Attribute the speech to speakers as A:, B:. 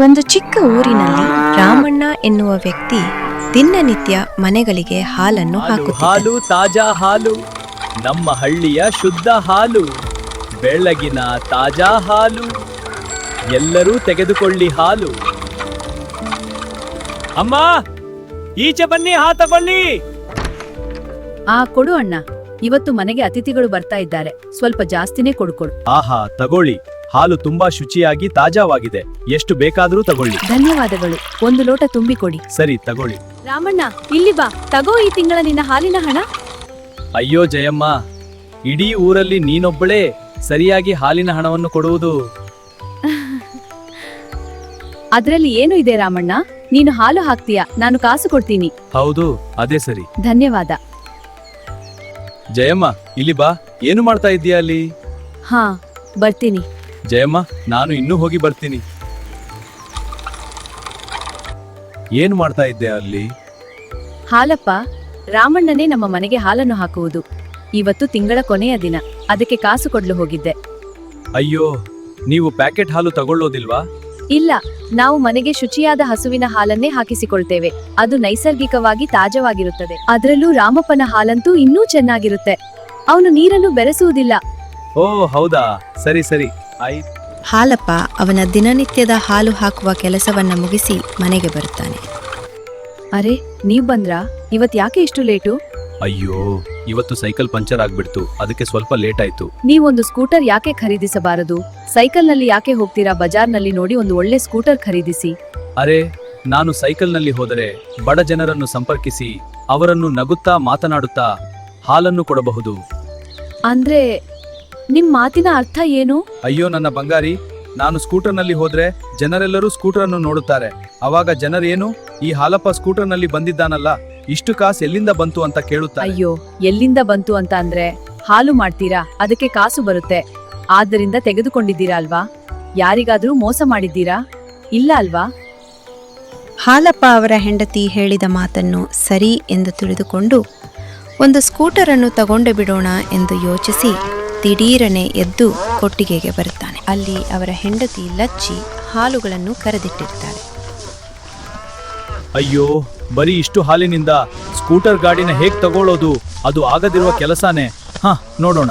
A: ಒಂದು ಚಿಕ್ಕ ಊರಿನಲ್ಲಿ ರಾಮಣ್ಣ ಎನ್ನುವ ವ್ಯಕ್ತಿ ದಿನನಿತ್ಯ ಮನೆಗಳಿಗೆ ಹಾಲನ್ನು ಹಾಕುತ್ತಿದ್ದ.
B: ಹಾಲು ತಾಜಾ ಹಾಲು, ನಮ್ಮ ಹಳ್ಳಿಯ ಶುದ್ಧ ಹಾಲು, ಬೆಳಗಿನ ತಾಜಾ ಹಾಲು, ಎಲ್ಲರೂ ತೆಗೆದುಕೊಳ್ಳಿ ಹಾಲು. ಅಮ್ಮ, ಈಚೆ ಬನ್ನಿ, ತಗೊಳ್ಳಿ.
C: ಕೊಡು ಅಣ್ಣ, ಇವತ್ತು ಮನೆಗೆ ಅತಿಥಿಗಳು ಬರ್ತಾ ಇದ್ದಾರೆ, ಸ್ವಲ್ಪ ಜಾಸ್ತಿನೇ ಕೊಡು.
B: ಆಹಾ, ತಗೊಳ್ಳಿ. ಹಾಲು ತುಂಬಾ ಶುಚಿಯಾಗಿ ತಾಜಾವಾಗಿದೆ, ಎಷ್ಟು ಬೇಕಾದರೂ ತಗೊಳ್ಳಿ.
C: ಧನ್ಯವಾದಗಳು, ಒಂದು ಲೋಟ ತುಂಬಿ ಕೊಡಿ.
B: ಸರಿ, ತಗೊಳ್ಳಿ.
C: ರಾಮಣ್ಣ, ಇಲ್ಲಿ ಬಾ, ತಗೋ ಈ ತಿಂಗಳ ನಿನ್ನ ಹಾಲಿನ ಹಣ.
B: ಅಯ್ಯೋ ಜಯಮ್ಮ, ಇಡೀ ಊರಲ್ಲಿ ನೀನೊಬ್ಬಳೇ ಸರಿಯಾಗಿ ಹಾಲಿನ ಹಣವನ್ನು ಕೊಡುವುದು.
C: ಅದ್ರಲ್ಲಿ ಏನು ಇದೆ ರಾಮಣ್ಣ, ನೀನು ಹಾಲು ಹಾಕ್ತೀಯಾ, ನಾನು ಕಾಸು ಕೊಡ್ತೀನಿ.
B: ಹೌದು, ಅದೇ ಸರಿ.
C: ಧನ್ಯವಾದ.
B: ಜಯಮ್ಮ, ಇಲ್ಲಿ ಬಾ. ಏನು ಮಾಡ್ತಾ ಇದ್ದೀಯಾ ಅಲ್ಲಿ?
C: ಹಾ, ಬರ್ತೀನಿ.
B: ಜಯಮ್ಮ, ನಾನು ಇನ್ನೂ ಹೋಗಿ ಬರ್ತೀನಿ. ಏನು ಮಾಡ್ತಾ ಇದ್ದೆ ಅಲ್ಲಿ?
C: ಹಾಲಪ್ಪ, ರಾಮಣ್ಣನೇ ನಮ್ಮ ಮನೆಗೆ ಹಾಲನ್ನು ಹಾಕುವುದು. ಇವತ್ತು ತಿಂಗಳ ಕೊನೆಯ ದಿನ, ಅದಕ್ಕೆ ಕಾಸು ಕೊಡ್ಲು ಹೋಗಿದ್ದೆ.
B: ಅಯ್ಯೋ, ನೀವು ಪ್ಯಾಕೆಟ್ ಹಾಲು ತಗೊಳ್ಳೋದಿಲ್ವಾ?
C: ಇಲ್ಲ, ನಾವು ಮನೆಗೆ ಶುಚಿಯಾದ ಹಸುವಿನ ಹಾಲನ್ನೇ ಹಾಕಿಸಿಕೊಳ್ತೇವೆ. ಅದು ನೈಸರ್ಗಿಕವಾಗಿ ತಾಜವಾಗಿರುತ್ತದೆ. ಅದರಲ್ಲೂ ರಾಮಪ್ಪನ ಹಾಲಂತೂ ಇನ್ನೂ ಚೆನ್ನಾಗಿರುತ್ತೆ. ಅವನು ನೀರನ್ನು ಬೆರೆಸುವುದಿಲ್ಲ.
B: ಓ ಹೌದಾ, ಸರಿ ಸರಿ, ಆಯ್ತು.
A: ಹಾಲಪ್ಪ ಅವನ ದಿನನಿತ್ಯದ ಹಾಲು ಹಾಕುವ ಕೆಲಸವನ್ನ ಮುಗಿಸಿ ಮನೆಗೆ ಬರುತ್ತಾನೆ.
C: ಅರೆ, ನೀವ್ ಬಂದ್ರಾ? ಇವತ್ ಯಾಕೆ ಇಷ್ಟು ಲೇಟು?
B: ಅಯ್ಯೋ, ಇವತ್ತು ಸೈಕಲ್ ಪಂಚರ್ ಆಗ್ಬಿಡ್ತು, ಅದಕ್ಕೆ ಸ್ವಲ್ಪ ಲೇಟ್ ಆಯ್ತು.
C: ನೀವೊಂದು ಸ್ಕೂಟರ್ ಯಾಕೆ ಖರೀದಿಸಬಾರದು? ಸೈಕಲ್ನಲ್ಲಿ ಯಾಕೆ ಹೋಗ್ತೀರಾ? ಬಜಾರ್ನಲ್ಲಿ ನೋಡಿ ಒಂದು ಒಳ್ಳೆ ಸ್ಕೂಟರ್ ಖರೀದಿಸಿ.
B: ಅರೆ, ನಾನು ಸೈಕಲ್ನಲ್ಲಿ ಹೋದರೆ ಬಡ ಜನರನ್ನು ಸಂಪರ್ಕಿಸಿ ಅವರನ್ನು ನಗುತ್ತಾ ಮಾತನಾಡುತ್ತಾ ಹಾಲನ್ನು ಕೊಡಬಹುದು.
C: ಅಂದ್ರೆ ನಿಮ್ ಮಾತಿನ ಅರ್ಥ ಏನು?
B: ಅಯ್ಯೋ ನನ್ನ ಬಂಗಾರಿ, ನಾನು ಸ್ಕೂಟರ್ನಲ್ಲಿ ಹೋದ್ರೆ ಜನರೆಲ್ಲರೂ ಸ್ಕೂಟರ್ ಅನ್ನು ನೋಡುತ್ತಾರೆ. ಅವಾಗ ಜನರೇನು, ಈ ಹಾಲಪ್ಪ ಸ್ಕೂಟರ್ನಲ್ಲಿ ಬಂದಿದ್ದಾನಲ್ಲ, ಇಷ್ಟು ಕಾಸು ಎಲ್ಲಿಂದ ಬಂತು ಅಂತ ಕೇಳುತ್ತಾರೆ.
C: ಅಯ್ಯೋ, ಎಲ್ಲಿಂದ ಬಂತು ಅಂತ ಅಂದ್ರೆ ಹಾಲು ಮಾಡ್ತೀರಾ, ಅದಕ್ಕೆ ಕಾಸು ಬರುತ್ತೆ, ಆದ್ದರಿಂದ ತೆಗೆದುಕೊಂಡಿದ್ದೀರಾ ಅಲ್ವಾ? ಯಾರಿಗಾದ್ರೂ ಮೋಸ ಮಾಡಿದ್ದೀರಾ? ಇಲ್ಲ ಅಲ್ವಾ?
A: ಹಾಲಪ್ಪ ಅವರ ಹೆಂಡತಿ ಹೇಳಿದ ಮಾತನ್ನು ಸರಿ ಎಂದು ತಿಳಿದುಕೊಂಡು ಒಂದು ಸ್ಕೂಟರನ್ನು ತಗೊಂಡು ಬಿಡೋಣ ಎಂದು ಯೋಚಿಸಿ ದಿಢೀರನೆ ಎದ್ದು ಕೊಟ್ಟಿಗೆಗೆ ಬರುತ್ತಾನೆ. ಅಲ್ಲಿ ಅವರ ಹೆಂಡತಿ ಲಚ್ಚಿ ಹಾಲುಗಳನ್ನು ಕರೆದಿಟ್ಟಿರ್ತಾಳೆ.
B: ಅಯ್ಯೋ, ಬರೀ ಇಷ್ಟು ಹಾಲಿನಿಂದ ಸ್ಕೂಟರ್ ಗಾಡಿನ ಹೇಗ್ ತಗೊಳ್ಳೋದು? ಅದು ಆಗದಿರುವ ಕೆಲಸನೇ. ನೋಡೋಣ.